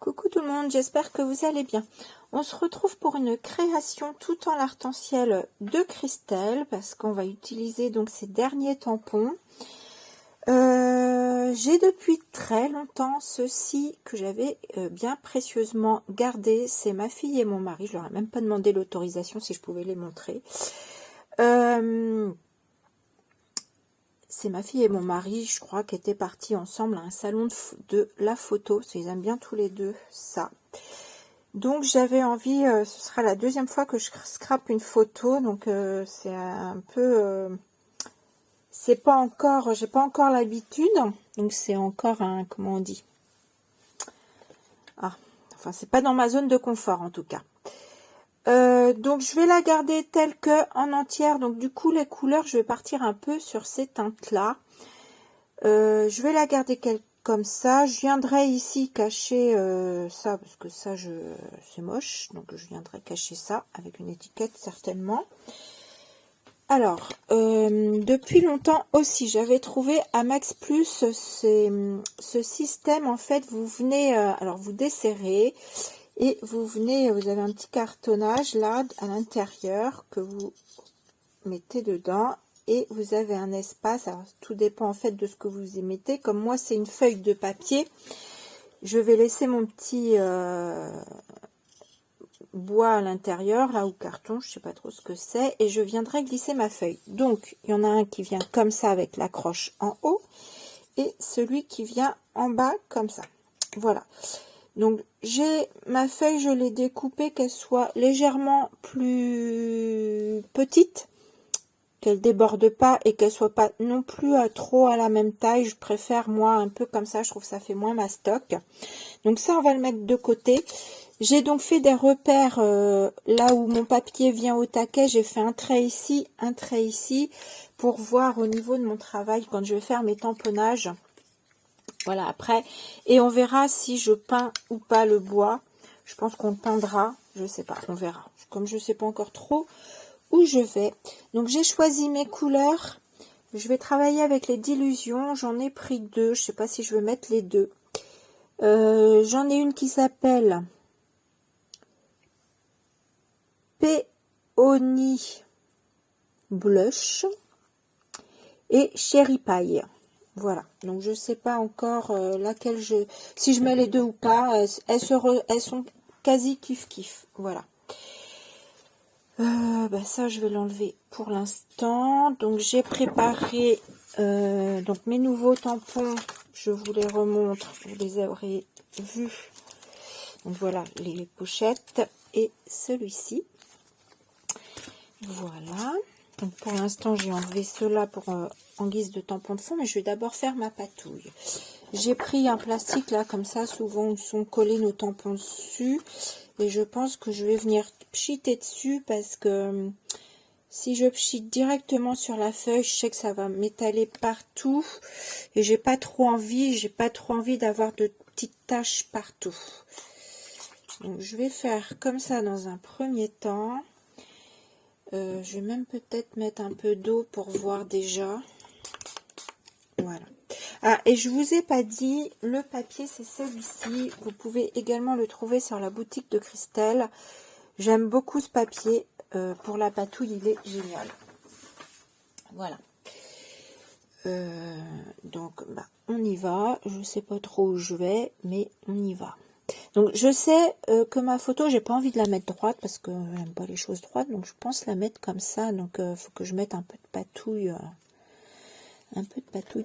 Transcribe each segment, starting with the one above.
Coucou tout le monde, j'espère que vous allez bien. On se retrouve pour une création tout en l'arc-en-ciel de Christelle parce qu'on va utiliser donc ces derniers tampons. J'ai depuis très longtemps ceux-ci que j'avais bien précieusement gardés. C'est ma fille et mon mari. Je leur ai même pas demandé l'autorisation si je pouvais les montrer. C'est ma fille et mon mari, je crois, qui étaient partis ensemble à un salon de la photo. Ils aiment bien tous les deux ça. Donc j'avais envie, ce sera la deuxième fois que je scrape une photo. Donc c'est un peu... c'est pas encore, j'ai pas encore l'habitude. Donc c'est encore un, comment on dit? Ah, enfin c'est pas dans ma zone de confort en tout cas. Donc je vais la garder telle que en entière. Donc du coup les couleurs, je vais partir un peu sur ces teintes là. Je vais la garder comme ça. Je viendrai ici cacher ça parce que ça c'est moche. Donc je viendrai cacher ça avec une étiquette certainement. Alors depuis longtemps aussi j'avais trouvé à Max Plus ce système. En fait vous venez alors vous desserrez. Et vous avez un petit cartonnage là à l'intérieur que vous mettez dedans et vous avez un espace. Alors tout dépend en fait de ce que vous y mettez. Comme moi c'est une feuille de papier, je vais laisser mon petit bois à l'intérieur là ou carton, je sais pas trop ce que c'est, et je viendrai glisser ma feuille. Donc il y en a un qui vient comme ça avec l'accroche en haut et celui qui vient en bas comme ça. Voilà. Donc j'ai ma feuille, je l'ai découpée qu'elle soit légèrement plus petite, qu'elle déborde pas et qu'elle soit pas non plus trop à la même taille. Je préfère moi un peu comme ça, je trouve que ça fait moins mastoc. Donc ça on va le mettre de côté. J'ai donc fait des repères là où mon papier vient au taquet. J'ai fait un trait ici pour voir au niveau de mon travail quand je vais faire mes tamponnages. Voilà, après, et on verra si je peins ou pas le bois. Je pense qu'on le peindra, je sais pas, on verra. Comme je sais pas encore trop où je vais. Donc j'ai choisi mes couleurs. Je vais travailler avec les dilutions. J'en ai pris deux. Je sais pas si je vais mettre les deux. J'en ai une qui s'appelle Peony Blush et Cherry Pie. Voilà, donc je sais pas encore laquelle si je mets les deux ou pas. Elles sont quasi kiff. Voilà. Ça je vais l'enlever pour l'instant. Donc j'ai préparé donc mes nouveaux tampons. Je vous les remontre, vous les aurez vus. Donc voilà les pochettes et celui-ci. Voilà. Donc pour l'instant j'ai enlevé ceux-là pour en guise de tampon de fond, mais je vais d'abord faire ma patouille. J'ai pris un plastique là comme ça, souvent où sont collés nos tampons dessus, et je pense que je vais venir pchiter dessus parce que si je pchite directement sur la feuille, je sais que ça va m'étaler partout et j'ai pas trop envie d'avoir de petites taches partout. Donc je vais faire comme ça dans un premier temps. Je vais même peut-être mettre un peu d'eau pour voir déjà. Voilà. Ah, et je vous ai pas dit, le papier c'est celui-ci. Vous pouvez également le trouver sur la boutique de Christelle. J'aime beaucoup ce papier. Pour la patouille, il est génial. Voilà. Donc, on y va. Je sais pas trop où je vais, mais on y va. Donc je sais que ma photo, j'ai pas envie de la mettre droite parce que j'aime pas les choses droites, donc je pense la mettre comme ça. Donc faut que je mette un peu de patouille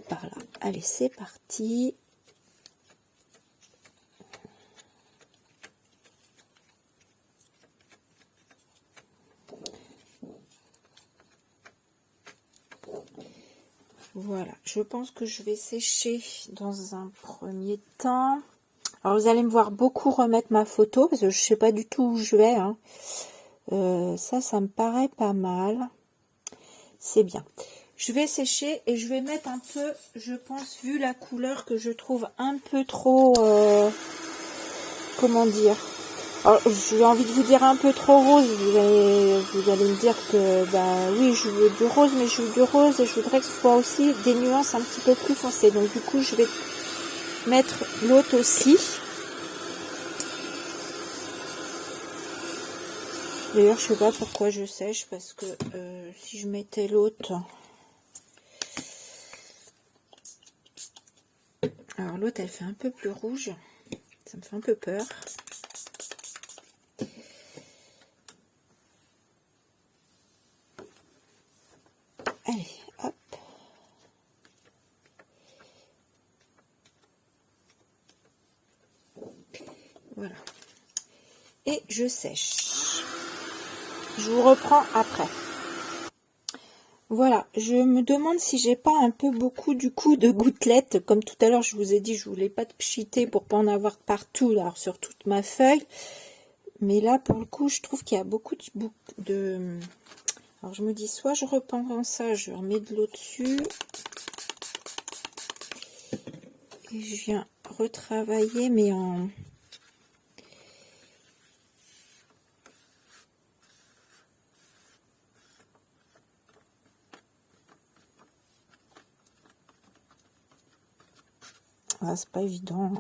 par là. Allez, c'est parti. Voilà, je pense que je vais sécher dans un premier temps. Alors vous allez me voir beaucoup remettre ma photo parce que je sais pas du tout où je vais. Hein. Ça me paraît pas mal. C'est bien. Je vais sécher et je vais mettre un peu, je pense, vu la couleur que je trouve un peu trop, comment dire. Alors j'ai envie de vous dire un peu trop rose. Vous allez me dire que oui, je veux du rose, mais je veux du rose et je voudrais que ce soit aussi des nuances un petit peu plus foncées. Donc du coup, je vais mettre l'autre aussi. D'ailleurs, je sais pas pourquoi je sèche, parce que si je mettais l'autre... Alors l'autre, elle fait un peu plus rouge. Ça me fait un peu peur. Allez, hop. Voilà. Et je sèche. Je vous reprends après. Voilà, je me demande si j'ai pas un peu beaucoup du coup de gouttelettes. Comme tout à l'heure, je vous ai dit, je voulais pas de pchiter pour pas en avoir partout, alors sur toute ma feuille. Mais là, pour le coup, je trouve qu'il y a beaucoup de... Alors, je me dis, soit je reprends ça, je remets de l'eau dessus. Et je viens retravailler, mais en... Ah, c'est pas évident.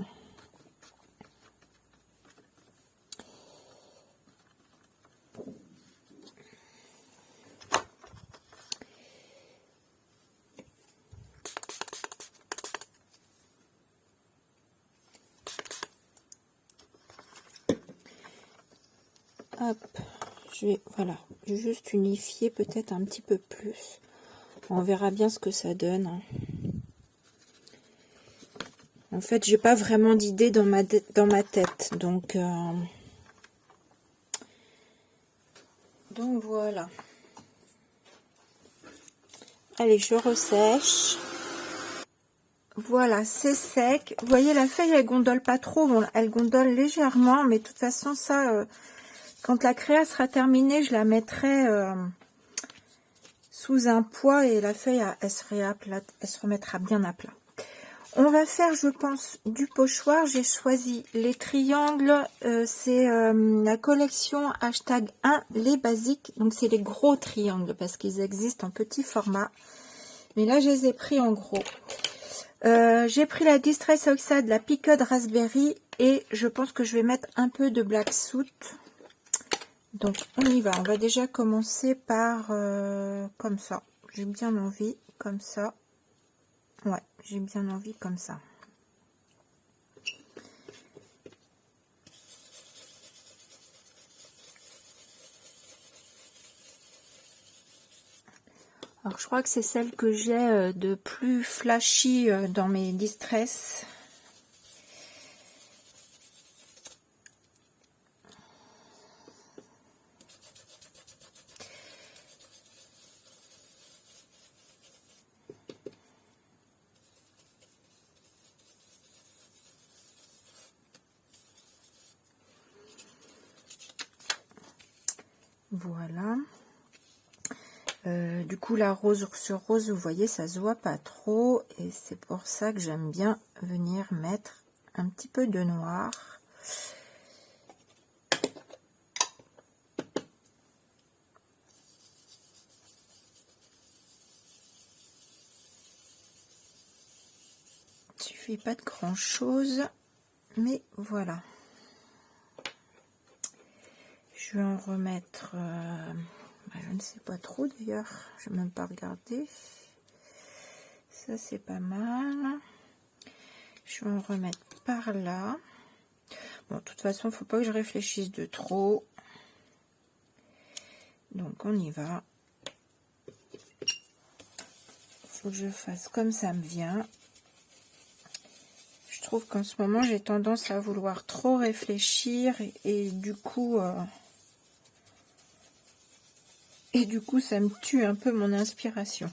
Hop, je vais, voilà, juste unifier peut-être un petit peu plus. On verra bien ce que ça donne. En fait, j'ai pas vraiment d'idée dans ma tête, donc voilà. Allez, je ressèche. Voilà, c'est sec. Vous voyez, la feuille, elle gondole pas trop. Bon, elle gondole légèrement, mais de toute façon, ça, quand la créa sera terminée, je la mettrai sous un poids et la feuille, elle se remettra bien à plat. On va faire, je pense, du pochoir. J'ai choisi les triangles. C'est la collection hashtag 1, les basiques. Donc, c'est les gros triangles parce qu'ils existent en petit format. Mais là, je les ai pris en gros. J'ai pris la Distress Oxide, la Piqued Raspberry. Et je pense que je vais mettre un peu de Black Soot. Donc, on y va. On va déjà commencer par comme ça. J'ai bien envie, comme ça. Ouais, j'ai bien envie comme ça. Alors, je crois que c'est celle que j'ai de plus flashy dans mes Distress. Voilà. Du coup, la rose sur rose, vous voyez, ça se voit pas trop. Et c'est pour ça que j'aime bien venir mettre un petit peu de noir. Il suffit pas de grand chose, mais voilà. Je vais en remettre, je ne sais pas trop d'ailleurs, je vais même pas regarder. Ça c'est pas mal. Je vais en remettre par là. Bon, de toute façon, faut pas que je réfléchisse de trop. Donc on y va. Faut que je fasse comme ça me vient. Je trouve qu'en ce moment, j'ai tendance à vouloir trop réfléchir et du coup, ça me tue un peu mon inspiration.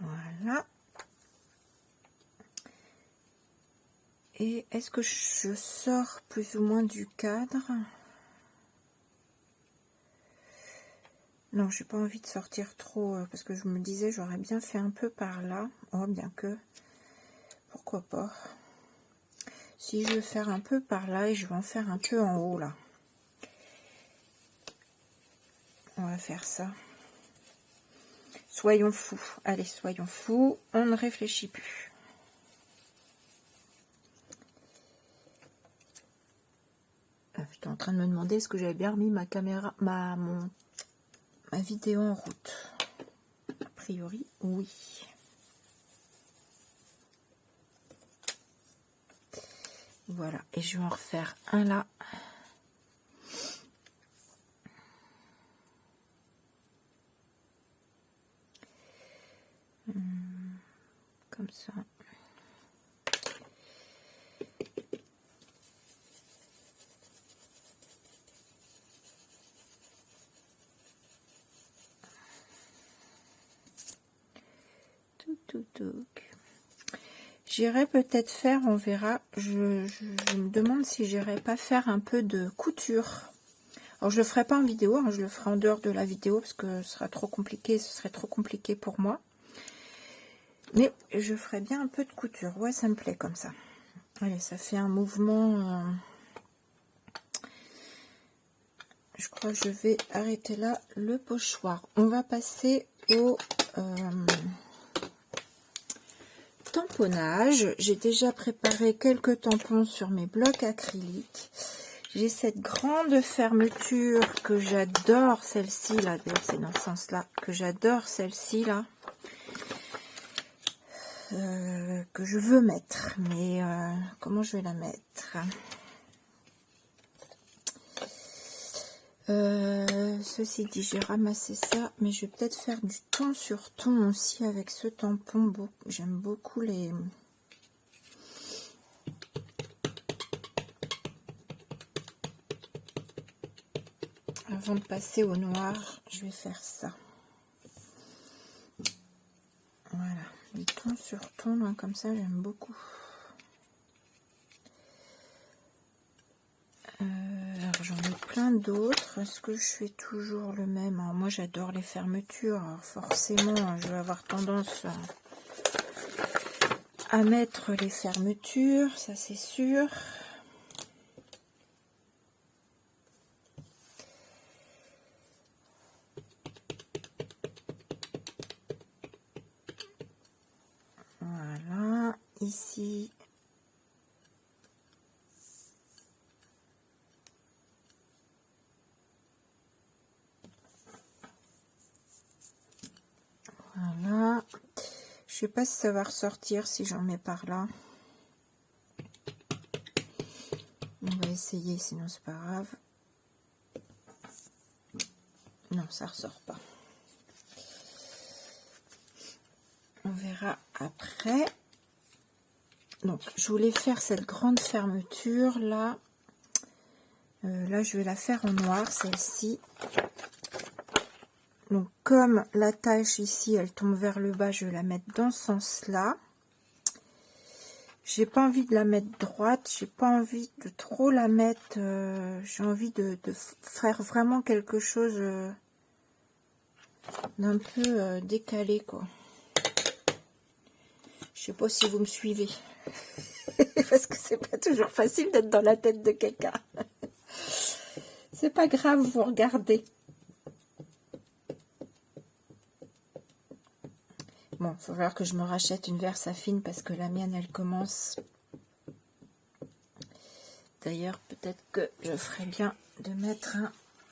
Voilà. Et est-ce que je sors plus ou moins du cadre? Non, j'ai pas envie de sortir trop parce que je me disais j'aurais bien fait un peu par là. Oh, bien que, pourquoi pas. Si je veux faire un peu par là et je vais en faire un peu en haut là. On va faire ça. Soyons fous. Allez, soyons fous. On ne réfléchit plus. J'étais en train de me demander est-ce que j'avais bien remis ma caméra, ma vidéo en route. A priori, oui. Voilà, et je vais en refaire un là. Comme ça. J'irai peut-être faire, on verra. Je me demande si j'irai pas faire un peu de couture. Alors je le ferai pas en vidéo, hein, je le ferai en dehors de la vidéo parce que ce sera trop compliqué, ce serait trop compliqué pour moi. Mais je ferai bien un peu de couture. Ouais, ça me plaît comme ça. Allez, ça fait un mouvement. Je crois que je vais arrêter là le pochoir. On va passer au tamponnage. J'ai déjà préparé quelques tampons sur mes blocs acryliques. J'ai cette grande fermeture que j'adore, celle-ci là, c'est dans ce sens-là que j'adore celle-ci là, que je veux mettre, mais comment je vais la mettre? Ceci dit, j'ai ramassé ça, mais je vais peut-être faire du ton sur ton aussi avec ce tampon. J'aime beaucoup les... Avant de passer au noir, je vais faire ça. Voilà, du ton sur ton, hein, comme ça, j'aime beaucoup. Alors j'en ai plein d'autres. Est-ce que je fais toujours le même? Alors, moi j'adore les fermetures. Alors, forcément, je vais avoir tendance à mettre les fermetures, ça c'est sûr. Voilà, ici. Voilà. Je sais pas si ça va ressortir si j'en mets par là. On va essayer, sinon c'est pas grave. Non, ça ressort pas. On verra après. Donc, je voulais faire cette grande fermeture là. Là, je vais la faire en noir, celle-ci. Donc, comme la tache ici, elle tombe vers le bas, je vais la mettre dans ce sens-là. J'ai pas envie de la mettre droite, j'ai pas envie de trop la mettre. J'ai envie de faire vraiment quelque chose d'un peu décalé, quoi. Je sais pas si vous me suivez. Parce que c'est pas toujours facile d'être dans la tête de quelqu'un. C'est pas grave, vous regardez. Bon, il va falloir que je me rachète une Versafine parce que la mienne, elle commence. D'ailleurs, peut-être que je ferais bien de mettre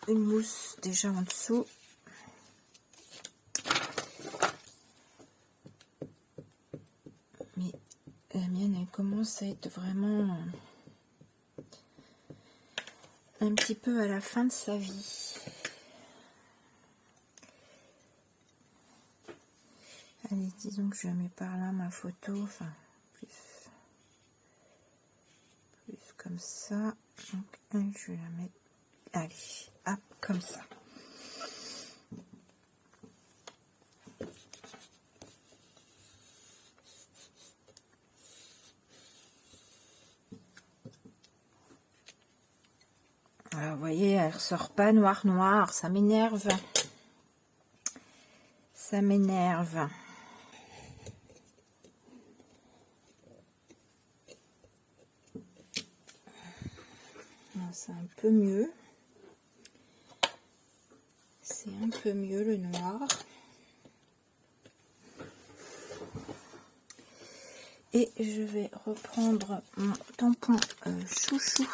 une mousse déjà en dessous. Mais la mienne, elle commence à être vraiment un petit peu à la fin de sa vie. Allez, disons que je mets par là ma photo, enfin, plus comme ça. Donc, je vais la mettre, allez, hop, comme ça. Alors, vous voyez, elle ressort pas noir, ça m'énerve. Ça m'énerve. c'est un peu mieux. C'est un peu mieux le noir. Et je vais reprendre mon tampon chouchou.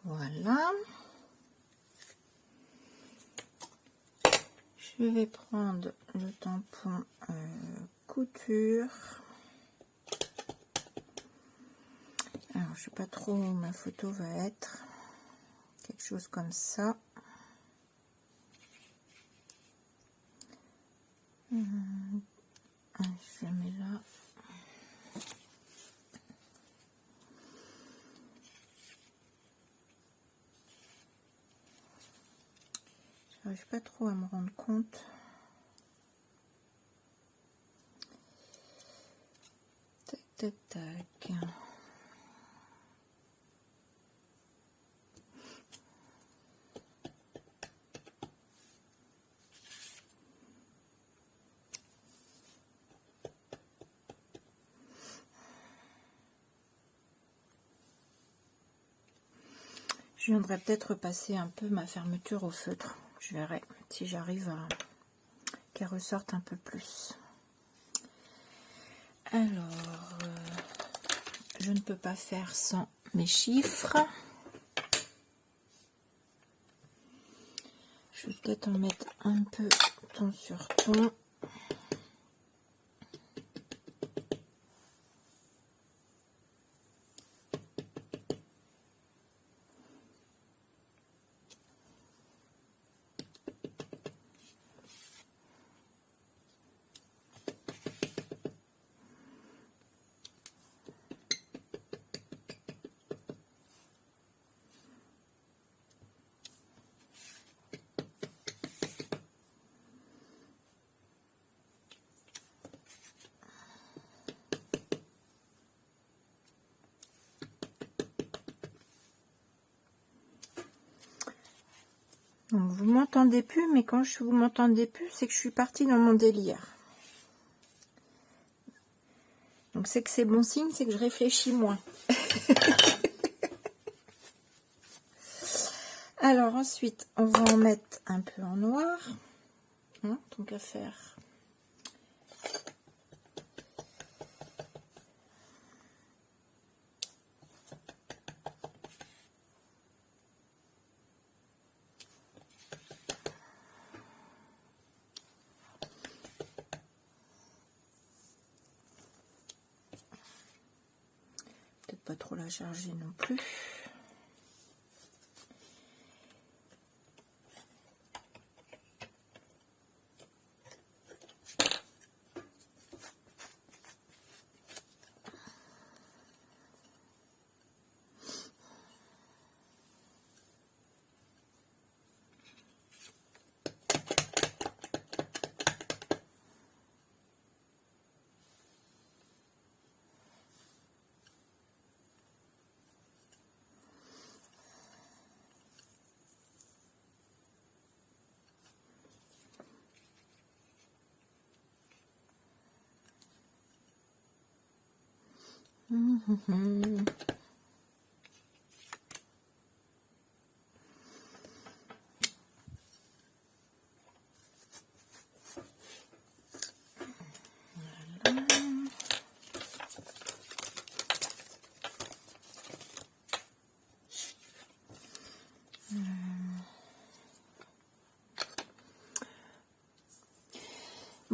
Voilà. Je vais prendre le tampon couture. Alors, je sais pas trop où ma photo va être. Quelque chose comme ça. Je la mets là. J'arrive pas trop à me rendre compte. Tac, tac, tac. Je viendrai peut-être passer un peu ma fermeture au feutre. Je verrai si j'arrive à qu'elle ressorte un peu plus. Alors, je ne peux pas faire sans mes chiffres. Je vais peut-être en mettre un peu ton sur ton. Donc, vous m'entendez plus, mais quand vous m'entendez plus, c'est que je suis partie dans mon délire. Donc c'est que c'est bon signe, c'est que je réfléchis moins. Alors ensuite, on va en mettre un peu en noir. Hein, tant qu'à faire. Peut-être pas trop la charger non plus.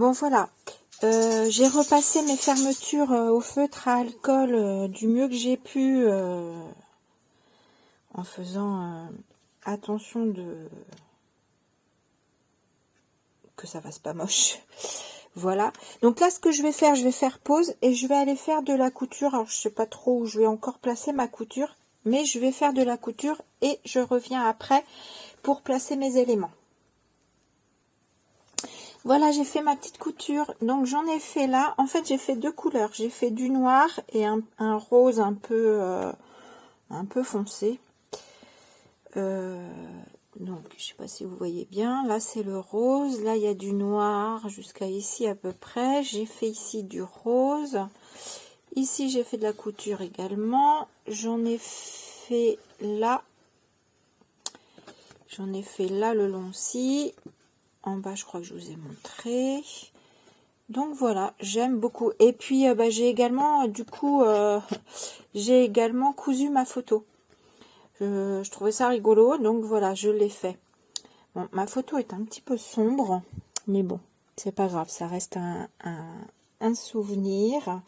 Bon, voilà. J'ai repassé mes fermetures au feutre à alcool du mieux que j'ai pu en faisant attention que ça fasse pas moche. Voilà. Donc là, ce que je vais faire pause et je vais aller faire de la couture. Alors, je sais pas trop où je vais encore placer ma couture, mais je vais faire de la couture et je reviens après pour placer mes éléments. Voilà, j'ai fait ma petite couture. Donc, j'en ai fait là. En fait, j'ai fait deux couleurs. J'ai fait du noir et un rose un peu foncé. Donc, je sais pas si vous voyez bien. Là, c'est le rose. Là, il y a du noir jusqu'à ici à peu près. J'ai fait ici du rose. Ici, j'ai fait de la couture également. J'en ai fait là. J'en ai fait là le long-ci. En bas, je crois que je vous ai montré. Donc voilà, j'aime beaucoup. Et puis, j'ai également, du coup, j'ai également cousu ma photo. Je trouvais ça rigolo, donc voilà, je l'ai fait. Bon, ma photo est un petit peu sombre, mais bon, c'est pas grave, ça reste un souvenir.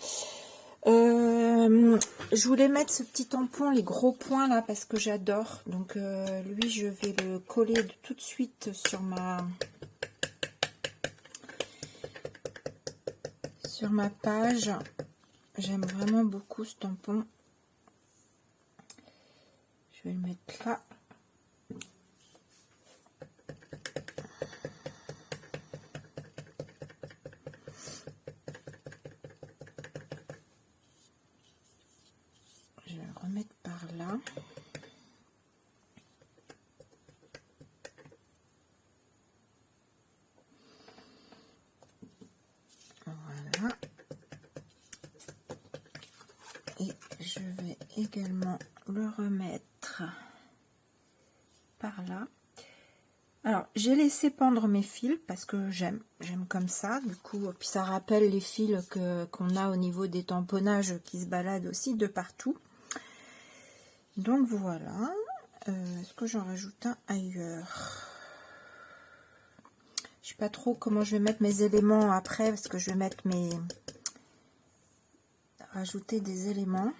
Je voulais mettre ce petit tampon, les gros points là, parce que j'adore. Donc lui, je vais le coller tout de suite sur ma page. J'aime vraiment beaucoup ce tampon. Je vais le mettre là. Je vais le remettre par là. Voilà. Et je vais également le remettre par là. Alors, j'ai laissé pendre mes fils parce que j'aime comme ça. Du coup, puis ça rappelle les fils qu'on a au niveau des tamponnages qui se baladent aussi de partout. Donc voilà. Est-ce que j'en rajoute un ailleurs? Je sais pas trop comment je vais mettre mes éléments après parce que je vais mettre rajouter des éléments.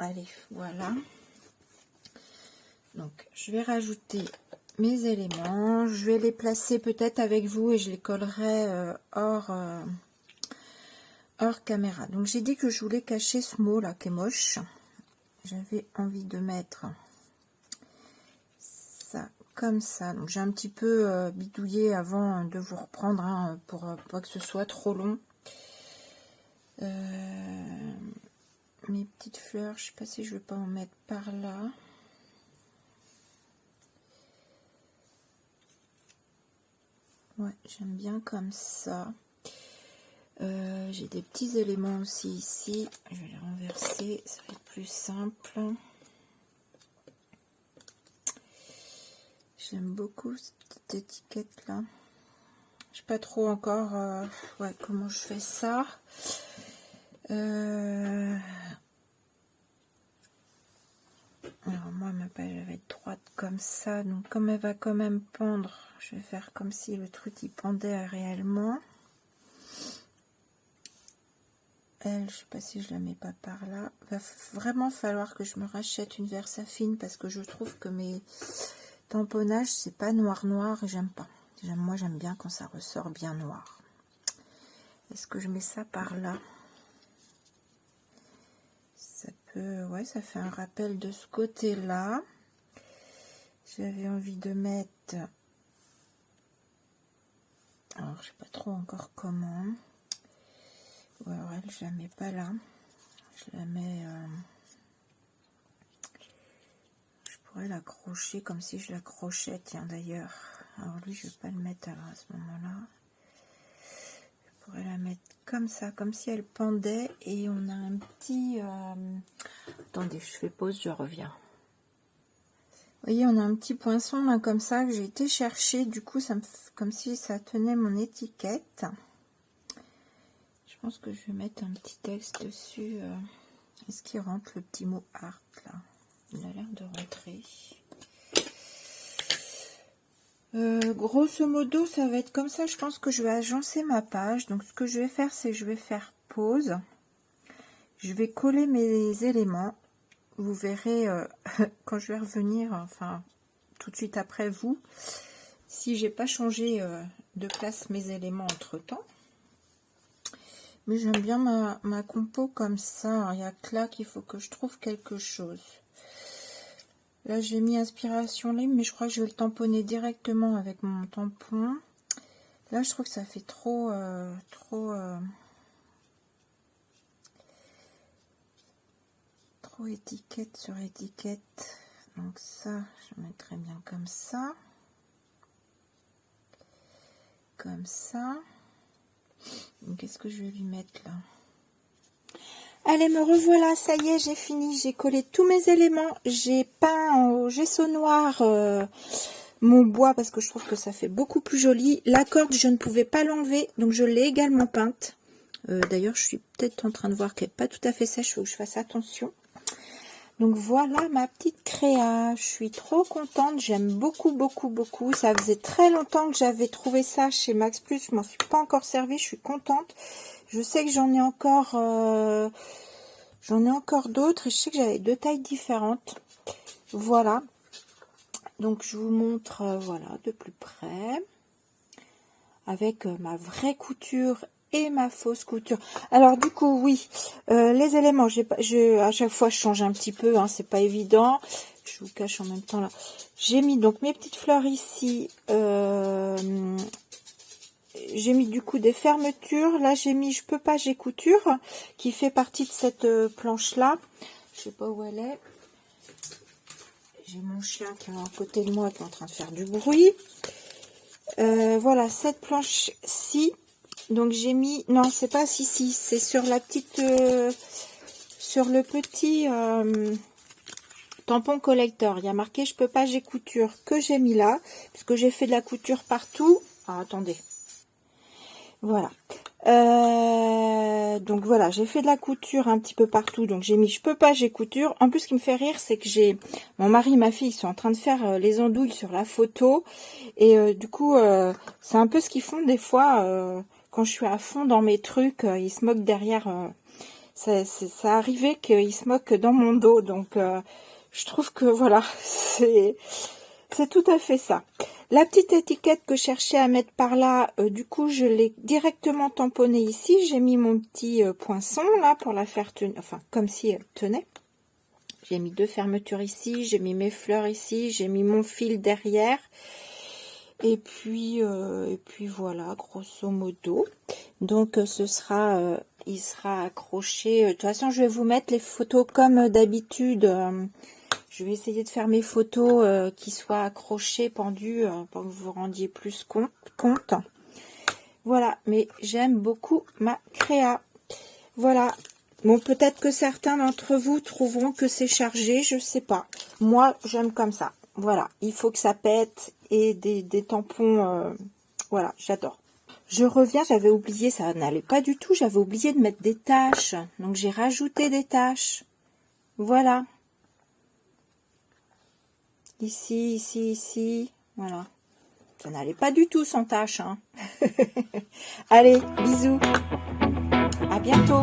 Allez, voilà. Donc, je vais rajouter mes éléments. Je vais les placer peut-être avec vous et je les collerai hors caméra. Donc, j'ai dit que je voulais cacher ce mot là qui est moche. J'avais envie de mettre ça comme ça. Donc, j'ai un petit peu bidouillé avant de vous reprendre hein, pour pas que ce soit trop long. Mes petites fleurs, je sais pas si je vais pas en mettre par là. Ouais, j'aime bien comme ça. J'ai des petits éléments aussi ici. Je vais les renverser, ça va être plus simple. J'aime beaucoup cette étiquette là. Je sais pas trop encore ouais, comment je fais ça. Alors moi ma page elle va être droite comme ça, donc comme elle va quand même pendre, je vais faire comme si le truc il pendait réellement. Elle, je sais pas si je la mets pas par là. Va vraiment falloir que je me rachète une Versafine parce que je trouve que mes tamponnages c'est pas noir et j'aime pas. Moi j'aime bien quand ça ressort bien noir. Est-ce que je mets ça par là? Ça peut, ouais, ça fait un rappel de ce côté-là. J'avais envie de mettre, alors je sais pas trop encore comment. Ou alors elle, je la mets pas là. Je la mets, je pourrais l'accrocher comme si je l'accrochais, tiens d'ailleurs. Alors lui, je vais pas le mettre alors à ce moment-là. Je pourrais la mettre comme ça, comme si elle pendait et on a un petit... Attendez, je fais pause, je reviens. Vous voyez, on a un petit poinçon là comme ça que j'ai été chercher. Du coup, ça me fait comme si ça tenait mon étiquette. Je pense que je vais mettre un petit texte dessus. Est-ce qu'il rentre le petit mot art là? Il a l'air de rentrer. Grosso modo, ça va être comme ça. Je pense que je vais agencer ma page. Donc, ce que je vais faire, c'est que je vais faire pause. Je vais coller mes éléments. Vous verrez quand je vais revenir, enfin, tout de suite après vous, si j'ai pas changé de place mes éléments entre-temps. Mais j'aime bien ma compo comme ça. Il y a que là qu'il faut que je trouve quelque chose. Là, j'ai mis inspiration libre, mais je crois que je vais le tamponner directement avec mon tampon. Là, je trouve que ça fait trop étiquette sur étiquette. Donc ça, je mettrai bien comme ça. Comme ça. Qu'est-ce que je vais lui mettre là? Allez, me revoilà, ça y est, j'ai fini, j'ai collé tous mes éléments, j'ai peint au gesso noir mon bois parce que je trouve que ça fait beaucoup plus joli. La corde, je ne pouvais pas l'enlever, donc je l'ai également peinte. D'ailleurs, je suis peut-être en train de voir qu'elle n'est pas tout à fait sèche, il faut que je fasse attention. Donc voilà ma petite créa, je suis trop contente, j'aime beaucoup, beaucoup, beaucoup. Ça faisait très longtemps que j'avais trouvé ça chez Max Plus, je m'en suis pas encore servi, je suis contente. Je sais que j'en ai encore d'autres et je sais que j'avais 2 tailles différentes. Voilà. Donc je vous montre voilà de plus près avec ma vraie couture et ma fausse couture. Alors du coup oui, les éléments, à chaque fois je change un petit peu, hein, c'est pas évident. Je vous cache en même temps là. J'ai mis donc mes petites fleurs ici. J'ai mis du coup des fermetures. Là j'ai mis je peux pas, j'ai couture qui fait partie de cette planche là. Je sais pas où elle est. J'ai mon chien qui est à côté de moi qui est en train de faire du bruit. Voilà cette planche ci. Donc j'ai mis, non c'est pas ici, c'est sur la petite, sur le petit tampon collector. Il y a marqué je peux pas, j'ai couture que j'ai mis là, puisque j'ai fait de la couture partout. Ah attendez. Voilà. Donc voilà, j'ai fait de la couture un petit peu partout. Donc j'ai mis je peux pas, j'ai couture. En plus, ce qui me fait rire, c'est que j'ai mon mari et ma fille, ils sont en train de faire les andouilles sur la photo. Et du coup, c'est un peu ce qu'ils font des fois quand je suis à fond dans mes trucs. Ils se moquent derrière. Ça arrivait qu'ils se moquent dans mon dos. Donc je trouve que voilà, c'est tout à fait ça. La petite étiquette que je cherchais à mettre par là, du coup, je l'ai directement tamponnée ici. J'ai mis mon petit poinçon là pour la faire tenir, enfin, comme si elle tenait. J'ai mis 2 fermetures ici, j'ai mis mes fleurs ici, j'ai mis mon fil derrière. Et puis voilà, grosso modo. Donc, ce sera, il sera accroché. De toute façon, je vais vous mettre les photos comme d'habitude. Je vais essayer de faire mes photos qui soient accrochées, pendues, pour que vous vous rendiez plus compte. Voilà, mais j'aime beaucoup ma créa. Voilà. Bon, peut-être que certains d'entre vous trouveront que c'est chargé, je sais pas. Moi, j'aime comme ça. Voilà, il faut que ça pète et des tampons. Voilà, j'adore. Je reviens, j'avais oublié, ça n'allait pas du tout. J'avais oublié de mettre des taches. Donc, j'ai rajouté des taches. Voilà. Ici, ici, ici, voilà. Ça n'allait pas du tout sans tâche, hein. Allez, bisous. À bientôt.